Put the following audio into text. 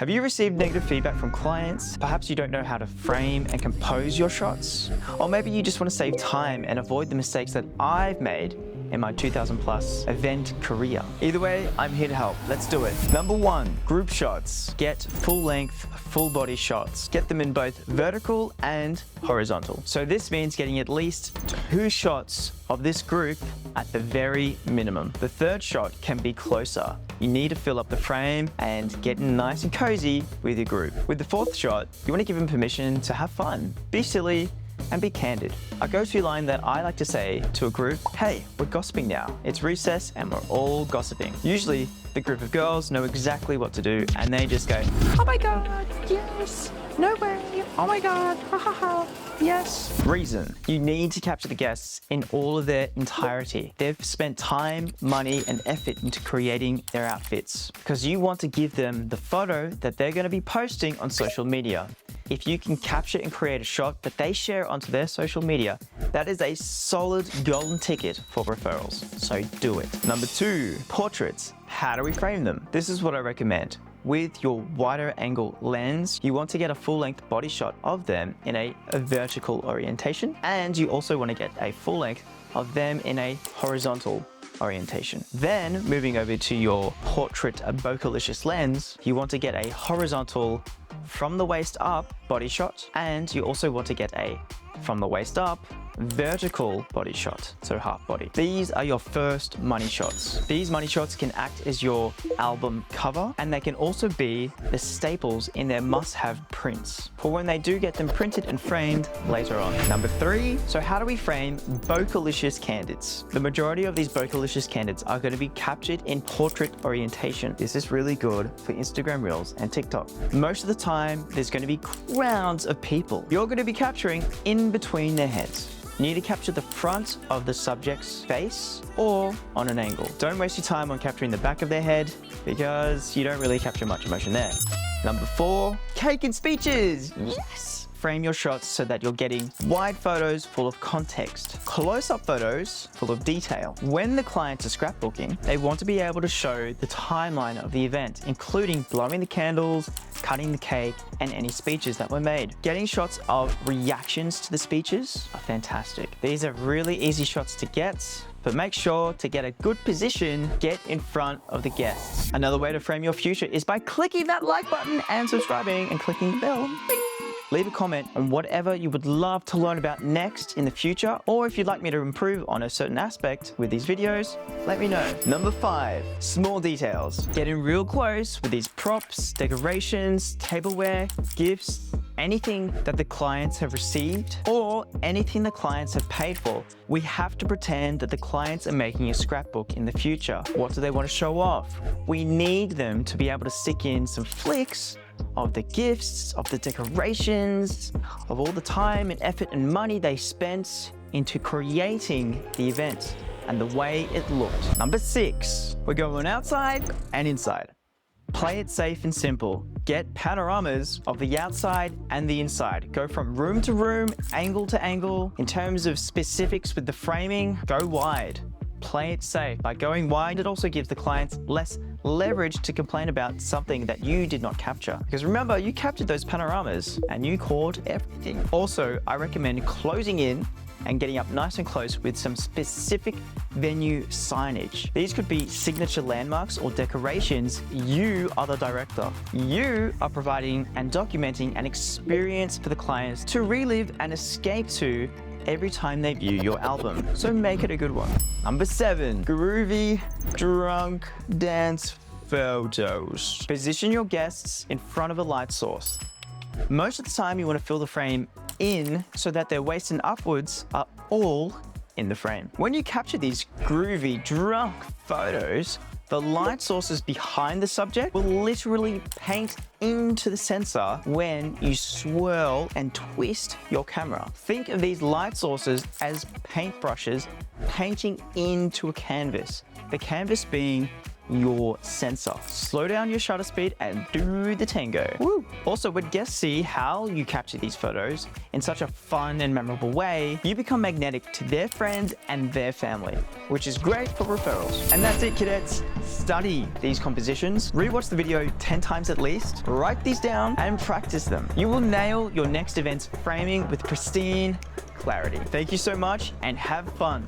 Have you received negative feedback from clients? Perhaps you don't know how to frame and compose your shots? Or maybe you just want to save time and avoid the mistakes that I've made in my 2000+ event career. Either way, I'm here to help. Let's do it. Number 1, group shots. Get full length, full body shots. Get them in both vertical and horizontal. So this means getting at least 2 shots of this group at the very minimum. The third shot can be closer. You need to fill up the frame and get nice and cozy with your group. With the fourth shot, you want to give them permission to have fun, be silly, and be candid. A go-to line that I like to say to a group, hey, we're gossiping now. It's recess and we're all gossiping. Usually, the group of girls know exactly what to do and they just go, oh my God, yes, no way, oh my God, ha ha ha, yes. Reason, you need to capture the guests in all of their entirety. They've spent time, money, and effort into creating their outfits because you want to give them the photo that they're going to be posting on social media. If you can capture and create a shot that they share onto their social media, that is a solid golden ticket for referrals. So do it. Number 2, portraits. How do we frame them? This is what I recommend. With your wider angle lens, you want to get a full length body shot of them in a vertical orientation. And you also want to get a full length of them in a horizontal orientation. Then moving over to your portrait Bokehlicious lens, you want to get a horizontal from the waist up body shot, and you also want to get a from the waist up vertical body shot, so half body. These are your first money shots. These money shots can act as your album cover, and they can also be the staples in their must-have prints for when they do get them printed and framed later on. Number 3, so how do we frame Bokehlicious Candids? The majority of these Bokehlicious Candids are going to be captured in portrait orientation. This is really good for Instagram Reels and TikTok. Most of the time, there's going to be crowds of people. You're going to be capturing in between their heads. You need to capture the front of the subject's face or on an angle. Don't waste your time on capturing the back of their head because you don't really capture much emotion there. Number 4, cake and speeches. Yes! Frame your shots so that you're getting wide photos full of context, close-up photos full of detail. When the clients are scrapbooking, they want to be able to show the timeline of the event, including blowing the candles, cutting the cake, and any speeches that were made. Getting shots of reactions to the speeches are fantastic. These are really easy shots to get, but make sure to get a good position, get in front of the guests. Another way to frame your future is by clicking that like button and subscribing and clicking the bell. Bing. Leave a comment on whatever you would love to learn about next in the future, or if you'd like me to improve on a certain aspect with these videos, let me know. Number 5, small details. Getting real close with these props, decorations, tableware, gifts, anything that the clients have received or anything the clients have paid for. We have to pretend that the clients are making a scrapbook in the future. What do they want to show off? We need them to be able to stick in some flicks of the gifts, of the decorations, of all the time and effort and money they spent into creating the event and the way it looked. Number 6, we're going outside and inside. Play it safe and simple. Get panoramas of the outside and the inside. Go from room to room, angle to angle. In terms of specifics with the framing, go wide. Play it safe. By going wide, it also gives the clients less leverage to complain about something that you did not capture. Because remember, you captured those panoramas and you caught everything. Also, I recommend closing in and getting up nice and close with some specific venue signage. These could be signature landmarks or decorations. You are the director. You are providing and documenting an experience for the clients to relive and escape to every time they view your album. So make it a good one. Number 7, groovy, drunk dance photos. Position your guests in front of a light source. Most of the time you want to fill the frame in so that their waist and upwards are all in the frame. When you capture these groovy, drunk photos, the light sources behind the subject will literally paint into the sensor when you swirl and twist your camera. Think of these light sources as paintbrushes painting into a canvas. The canvas being your sensor. Slow down your shutter speed and do the tango. Woo. Also, when guests see how you capture these photos in such a fun and memorable way, you become magnetic to their friends and their family, which is great for referrals. And that's it, cadets. Study these compositions, rewatch the video 10 times at least, write these down and practice them. You will nail your next event's framing with pristine clarity. Thank you so much and have fun.